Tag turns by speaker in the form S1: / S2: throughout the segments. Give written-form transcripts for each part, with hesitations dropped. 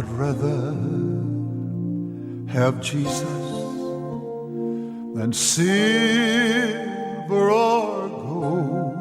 S1: I'd rather have Jesus than silver or gold.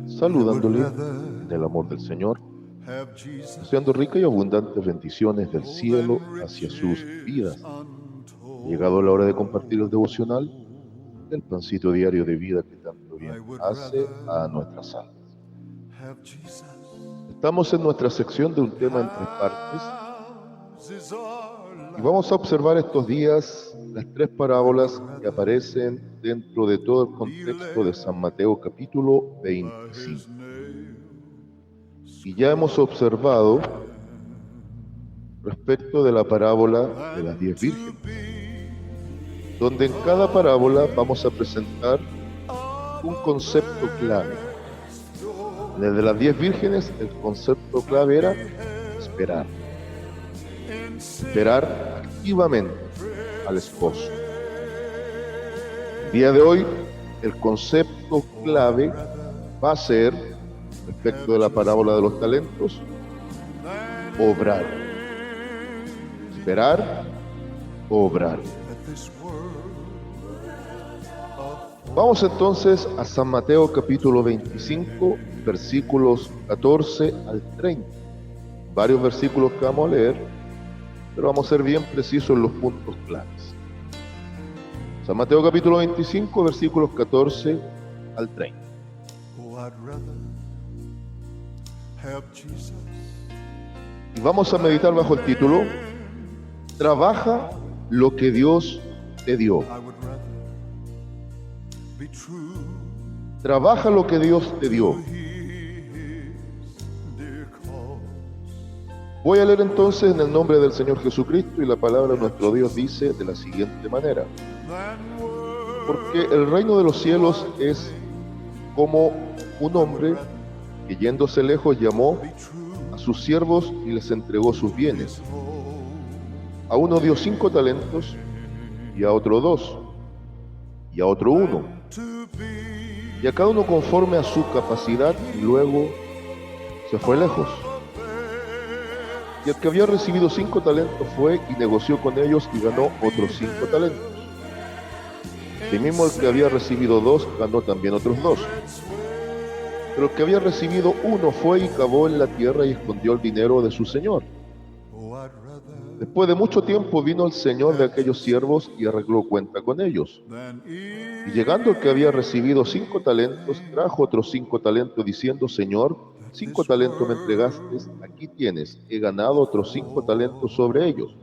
S2: Saludándole en el amor del Señor, deseando ricas y abundantes bendiciones del cielo hacia sus vidas. Ha llegado la hora de compartir el devocional, el pancito diario de vida que tanto bien hace a nuestras almas. Estamos en nuestra sección de un tema en 3 partes y vamos a observar estos días las 3 parábolas que aparecen dentro de todo el contexto de San Mateo capítulo 25. Y ya hemos observado respecto de la parábola de las 10 vírgenes, donde en cada parábola vamos a presentar un concepto clave. En el de las 10 vírgenes, el concepto clave era esperar. Esperar activamente al esposo. El día de hoy, el concepto clave va a ser, respecto de la parábola de los talentos, obrar. Esperar, obrar. Vamos entonces a San Mateo capítulo 25, versículos 14 al 30. Varios versículos que vamos a leer, pero vamos a ser bien precisos en los puntos claves. San Mateo capítulo 25, versículos 14 al 30. Y vamos a meditar bajo el título: Trabaja lo que Dios te dio. Trabaja lo que Dios te dio. Voy a leer entonces en el nombre del Señor Jesucristo, y la palabra de nuestro Dios dice de la siguiente manera: Porque el reino de los cielos es como un hombre que, yéndose lejos, llamó a sus siervos y les entregó sus bienes. A uno dio 5 talentos, y a otro 2, y a otro 1, y a cada uno conforme a su capacidad, y luego se fue lejos. Y el que había recibido 5 talentos fue y negoció con ellos y ganó otros 5 talentos. De mismo el que había recibido 2 ganó también otros 2. Pero el que había recibido 1 fue y cavó en la tierra y escondió el dinero de su señor. Después de mucho tiempo vino el señor de aquellos siervos y arregló cuenta con ellos. Y llegando el que había recibido 5 talentos, trajo otros 5 talentos, diciendo: Señor, 5 talentos me entregaste, aquí tienes, he ganado otros 5 talentos sobre ellos.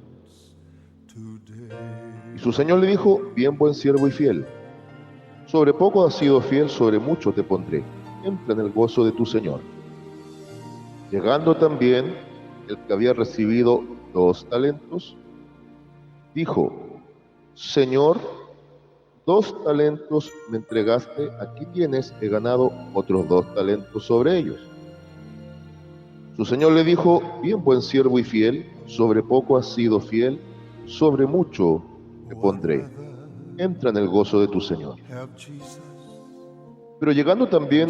S2: Y su señor le dijo: Bien, buen siervo y fiel, sobre poco has sido fiel, sobre mucho te pondré, entra en el gozo de tu señor. Llegando también el que había recibido 2 talentos, dijo: Señor, 2 talentos me entregaste, aquí tienes, he ganado otros 2 talentos sobre ellos. Su señor le dijo: Bien, buen siervo y fiel, sobre poco has sido fiel, sobre mucho te pondré, entra en el gozo de tu señor. Pero llegando también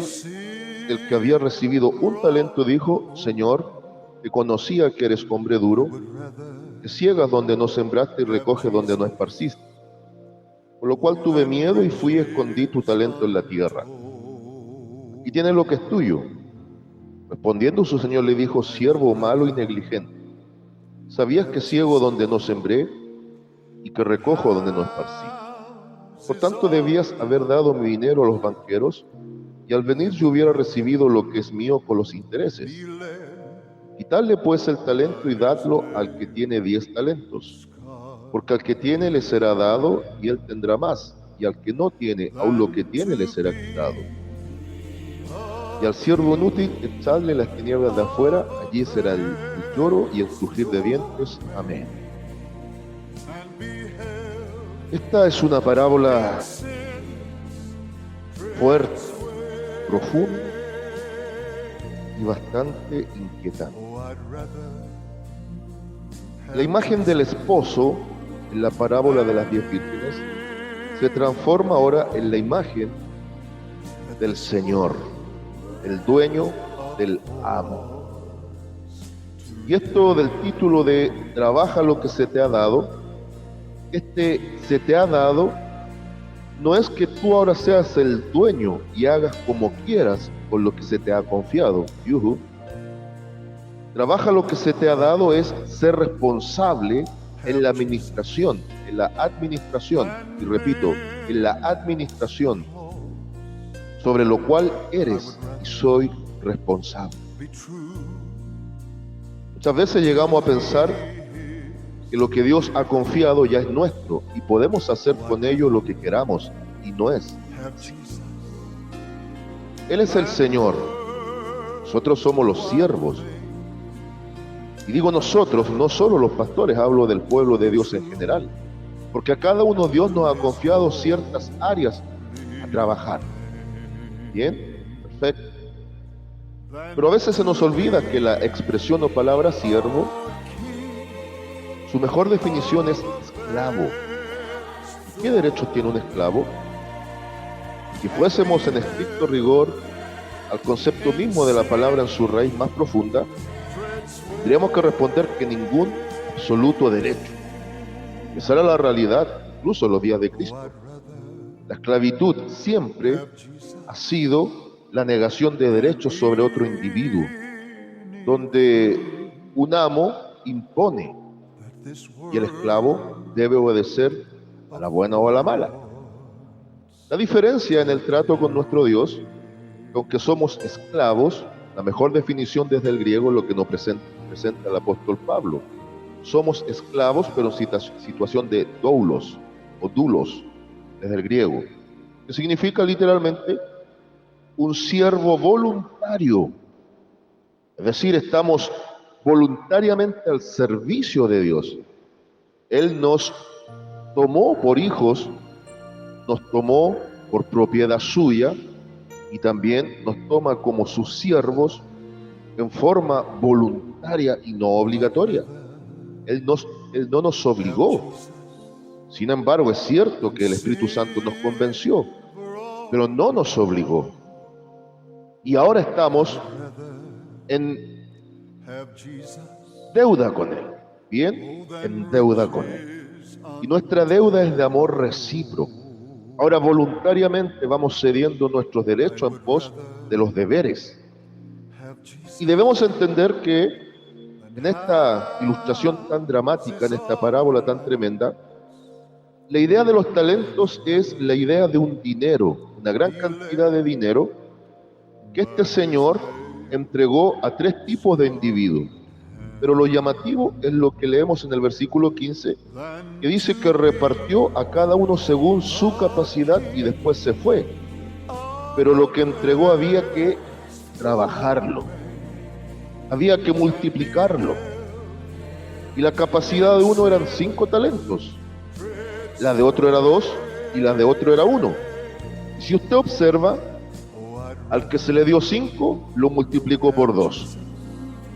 S2: el que había recibido 1 talento, dijo: Señor, te conocía que eres hombre duro, que ciegas donde no sembraste y recoges donde no esparciste. Por lo cual tuve miedo y fui y escondí tu talento en la tierra. Y tienes lo que es tuyo. Respondiendo su señor le dijo: Siervo malo y negligente, ¿sabías que ciego donde no sembré y que recojo donde no esparcí? Por tanto debías haber dado mi dinero a los banqueros, y al venir yo hubiera recibido lo que es mío con los intereses. Quitadle pues el talento y dadlo al que tiene 10 talentos, porque al que tiene le será dado y él tendrá más, y al que no tiene, aun lo que tiene le será quitado. Y al siervo inútil echadle las tinieblas de afuera, allí será el lloro y el crujir de dientes. Amén. Esta es una parábola fuerte, profunda y bastante inquietante. La imagen del esposo en la parábola de las 10 vírgenes se transforma ahora en la imagen del Señor, el dueño, del amo. Y esto del título de trabaja lo que se te ha dado, se te ha dado, no es que tú ahora seas el dueño y hagas como quieras con lo que se te ha confiado. Yuhu. Trabaja lo que se te ha dado es ser responsable en la administración, y repito, en la administración, sobre lo cual eres y soy responsable. Muchas veces llegamos a pensar que lo que Dios ha confiado ya es nuestro y podemos hacer con ello lo que queramos, y no es. Él es el Señor, nosotros somos los siervos. Y digo nosotros, no solo los pastores, hablo del pueblo de Dios en general, porque a cada uno Dios nos ha confiado ciertas áreas a trabajar. Bien, perfecto. Pero a veces se nos olvida que la expresión o palabra siervo, su mejor definición es esclavo. ¿Qué derechos tiene un esclavo? Si fuésemos en estricto rigor al concepto mismo de la palabra en su raíz más profunda, tendríamos que responder que ningún absoluto derecho. Esa era la realidad, incluso en los días de Cristo. La esclavitud siempre ha sido la negación de derechos sobre otro individuo, donde un amo impone y el esclavo debe obedecer a la buena o a la mala. La diferencia en el trato con nuestro Dios, aunque somos esclavos, la mejor definición desde el griego es lo que nos presenta el apóstol Pablo. Somos esclavos, pero en situación de doulos o dulos, desde el griego, que significa literalmente un siervo voluntario. Es decir, estamos voluntariamente al servicio de Dios. Él nos tomó por hijos, nos tomó por propiedad suya y también nos toma como sus siervos en forma voluntaria y no obligatoria. Él no nos obligó. Sin embargo, es cierto que el Espíritu Santo nos convenció, pero no nos obligó. Y ahora estamos en deuda con Él. Bien, en deuda con Él. Y nuestra deuda es de amor recíproco. Ahora voluntariamente vamos cediendo nuestros derechos en pos de los deberes. Y debemos entender que en esta ilustración tan dramática, en esta parábola tan tremenda, la idea de los talentos es la idea de un dinero, una gran cantidad de dinero que este señor entregó a tres tipos de individuos. Pero lo llamativo es lo que leemos en el versículo 15, que dice que repartió a cada uno según su capacidad y después se fue. Pero lo que entregó había que trabajarlo, había que multiplicarlo. Y la capacidad de uno eran 5 talentos, la de otro era 2 y la de otro era 1. Si usted observa, al que se le dio 5 lo multiplicó por 2.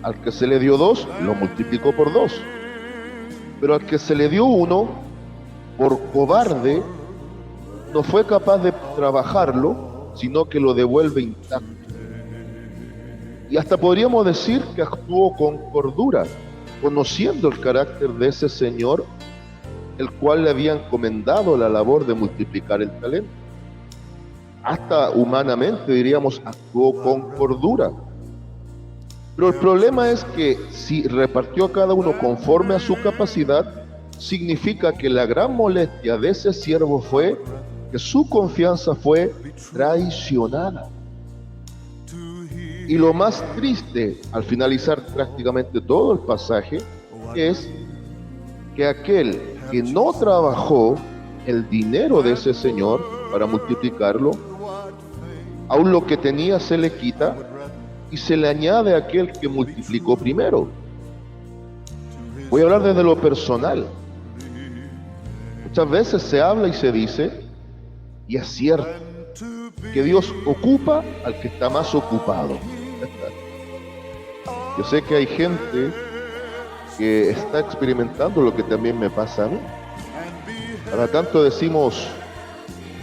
S2: Al que se le dio 2, lo multiplicó por 2. Pero al que se le dio 1, por cobarde, no fue capaz de trabajarlo, sino que lo devuelve intacto. Y hasta podríamos decir que actuó con cordura, conociendo el carácter de ese señor, el cual le había encomendado la labor de multiplicar el talento. Hasta humanamente, diríamos, actuó con cordura. Pero el problema es que si repartió a cada uno conforme a su capacidad, significa que la gran molestia de ese siervo fue que su confianza fue traicionada. Y lo más triste, al finalizar prácticamente todo el pasaje, es que aquel que no trabajó el dinero de ese señor para multiplicarlo, aún lo que tenía se le quita, y se le añade a aquel que multiplicó primero. Voy a hablar desde lo personal. Muchas veces se habla y se dice, y es cierto, que Dios ocupa al que está más ocupado. Yo sé que hay gente que está experimentando lo que también me pasa a mí. Cada tanto decimos,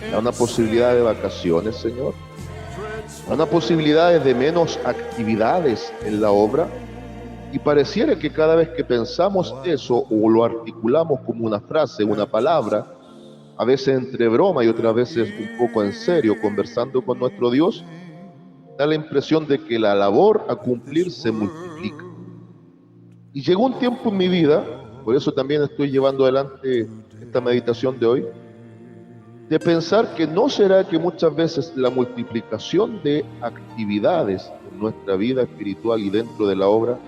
S2: ¿hay una posibilidad de vacaciones, Señor? ¿Hay una posibilidad de menos actividades en la obra? Y pareciera que cada vez que pensamos eso o lo articulamos como una frase, una palabra, a veces entre broma y otras veces un poco en serio, conversando con nuestro Dios, da la impresión de que la labor a cumplir se multiplica. Y llegó un tiempo en mi vida, por eso también estoy llevando adelante esta meditación de hoy, de pensar que no será que muchas veces la multiplicación de actividades en nuestra vida espiritual y dentro de la obra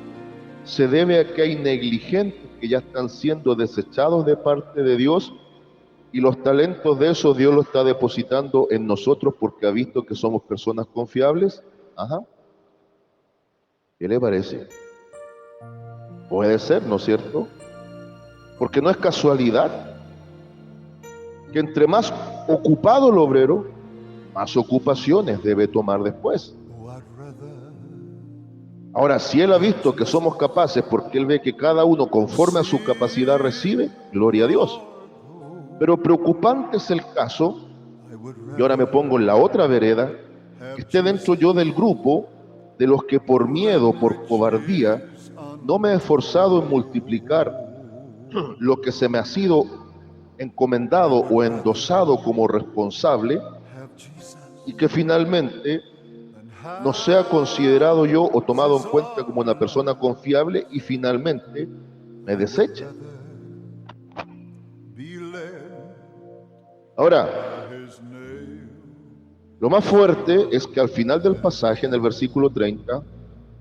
S2: se debe a que hay negligentes que ya están siendo desechados de parte de Dios y los talentos de esos Dios los está depositando en nosotros porque ha visto que somos personas confiables. Ajá. ¿Qué le parece? Puede ser, ¿no es cierto? Porque no es casualidad que entre más ocupado el obrero, más ocupaciones debe tomar después. Ahora, si Él ha visto que somos capaces porque Él ve que cada uno conforme a su capacidad recibe, gloria a Dios. Pero preocupante es el caso, y ahora me pongo en la otra vereda, que esté dentro yo del grupo de los que por miedo, por cobardía, no me he esforzado en multiplicar lo que se me ha sido encomendado o endosado como responsable y que finalmente no sea considerado yo o tomado en cuenta como una persona confiable y finalmente me desecha. Ahora, lo más fuerte es que al final del pasaje, en el versículo 30,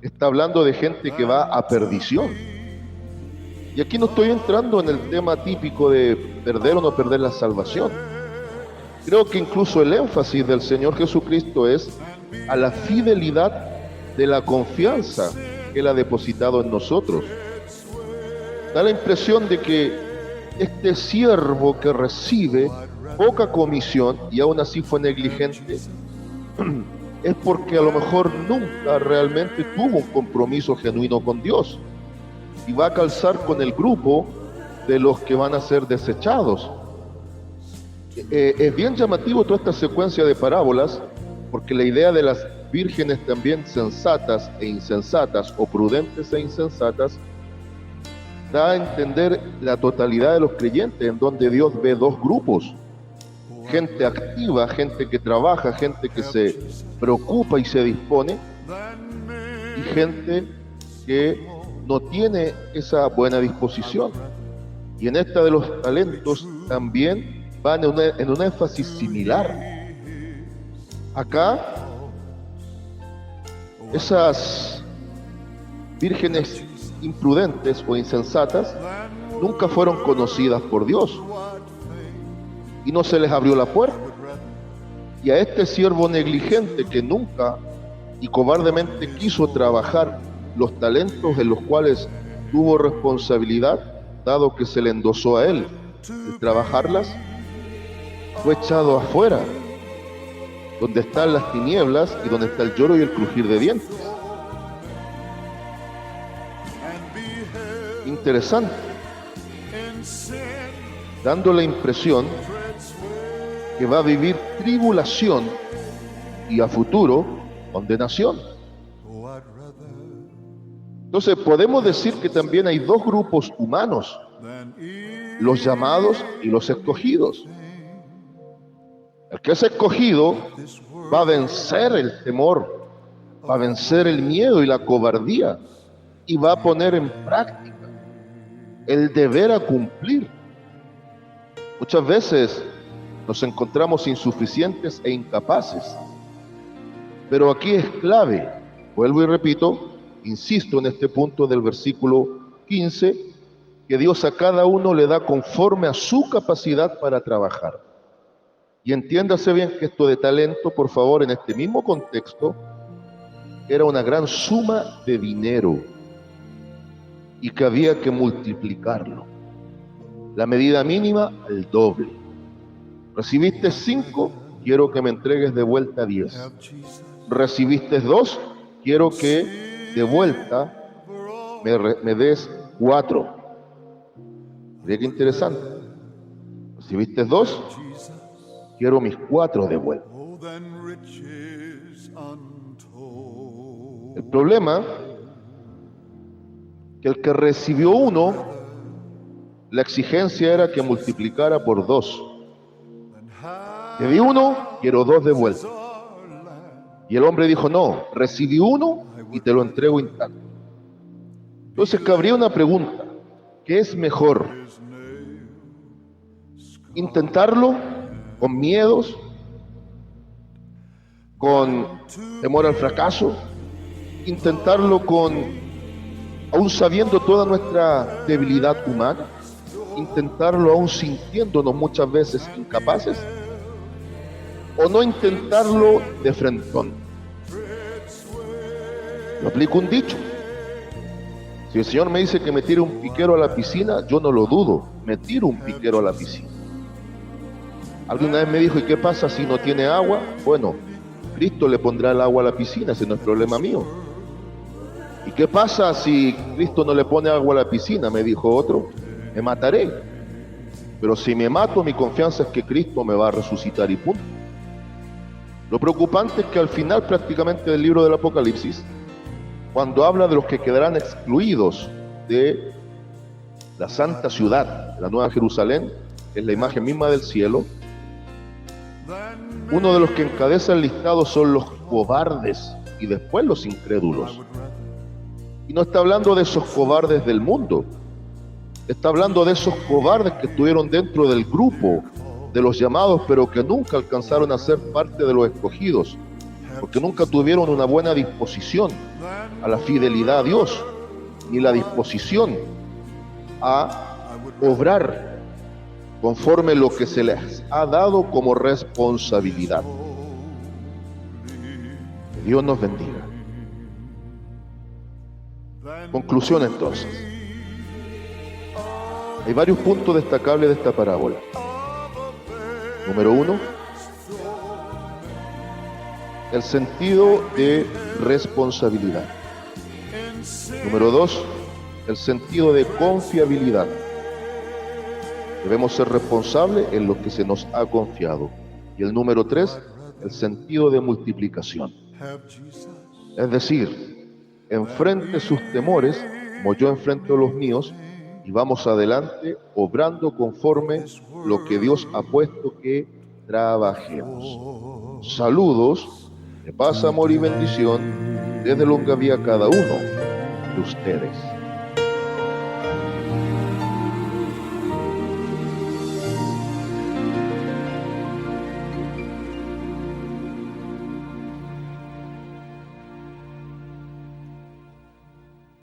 S2: está hablando de gente que va a perdición. Y aquí no estoy entrando en el tema típico de perder o no perder la salvación. Creo que incluso el énfasis del Señor Jesucristo es a la fidelidad de la confianza que Él ha depositado en nosotros. Da la impresión de que este siervo que recibe poca comisión y aún así fue negligente, es porque a lo mejor nunca realmente tuvo un compromiso genuino con Dios y va a calzar con el grupo de los que van a ser desechados. Es bien llamativo toda esta secuencia de parábolas, porque la idea de las vírgenes también sensatas e insensatas, o prudentes e insensatas, da a entender la totalidad de los creyentes, en donde Dios ve dos grupos: gente activa, gente que trabaja, gente que se preocupa y se dispone, y gente que no tiene esa buena disposición. Y en esta de los talentos también van en un énfasis similar. Acá, esas vírgenes imprudentes o insensatas nunca fueron conocidas por Dios y no se les abrió la puerta. Y a este siervo negligente que nunca y cobardemente quiso trabajar los talentos en los cuales tuvo responsabilidad, dado que se le endosó a él de trabajarlas, fue echado afuera, donde están las tinieblas y donde está el lloro y el crujir de dientes. Interesante, dando la impresión que va a vivir tribulación y a futuro condenación. Entonces podemos decir que también hay dos grupos humanos: los llamados y los escogidos. El que es escogido va a vencer el temor, va a vencer el miedo y la cobardía y va a poner en práctica el deber a cumplir. Muchas veces nos encontramos insuficientes e incapaces, pero aquí es clave, vuelvo y repito, insisto en este punto del versículo 15, que Dios a cada uno le da conforme a su capacidad para trabajar. Y entiéndase bien que esto de talento, por favor, en este mismo contexto, era una gran suma de dinero y que había que multiplicarlo. La medida mínima, el doble. Recibiste 5, quiero que me entregues de vuelta 10. Recibiste 2, quiero que de vuelta me des 4. Mira qué interesante. Recibiste 2, quiero mis 4 de vuelta. El problema que el que recibió uno, la exigencia era que multiplicara por 2. Te di uno, quiero 2 de vuelta. Y el hombre dijo, no, recibí uno y te lo entrego intacto. Entonces cabría una pregunta, ¿qué es mejor? ¿Intentarlo con miedos, con temor al fracaso? ¿Intentarlo aún sabiendo toda nuestra debilidad humana? ¿Intentarlo aún sintiéndonos muchas veces incapaces? ¿O no intentarlo de frentón? Yo aplico un dicho. Si el Señor me dice que me tire un piquero a la piscina, yo no lo dudo, me tiro un piquero a la piscina. Alguien una vez me dijo, ¿y qué pasa si no tiene agua? Bueno, Cristo le pondrá el agua a la piscina, ese no es problema mío. ¿Y qué pasa si Cristo no le pone agua a la piscina? Me dijo otro, me mataré. Pero si me mato, mi confianza es que Cristo me va a resucitar y punto. Lo preocupante es que al final prácticamente del libro del Apocalipsis, cuando habla de los que quedarán excluidos de la santa ciudad, la Nueva Jerusalén, que es la imagen misma del cielo, uno de los que encabeza el listado son los cobardes y después los incrédulos. Y no está hablando de esos cobardes del mundo, está hablando de esos cobardes que estuvieron dentro del grupo de los llamados, pero que nunca alcanzaron a ser parte de los escogidos, porque nunca tuvieron una buena disposición a la fidelidad a Dios, ni la disposición a obrar conforme lo que se les ha dado como responsabilidad. Que Dios nos bendiga. Conclusión entonces. Hay varios puntos destacables de esta parábola. Número 1, el sentido de responsabilidad. Número 2, el sentido de confiabilidad. Debemos ser responsables en lo que se nos ha confiado. Y el número 3, el sentido de multiplicación. Es decir, enfrente sus temores, como yo enfrento los míos, y vamos adelante obrando conforme lo que Dios ha puesto que trabajemos. Saludos, de paz, amor y bendición desde Longaví a cada uno de ustedes.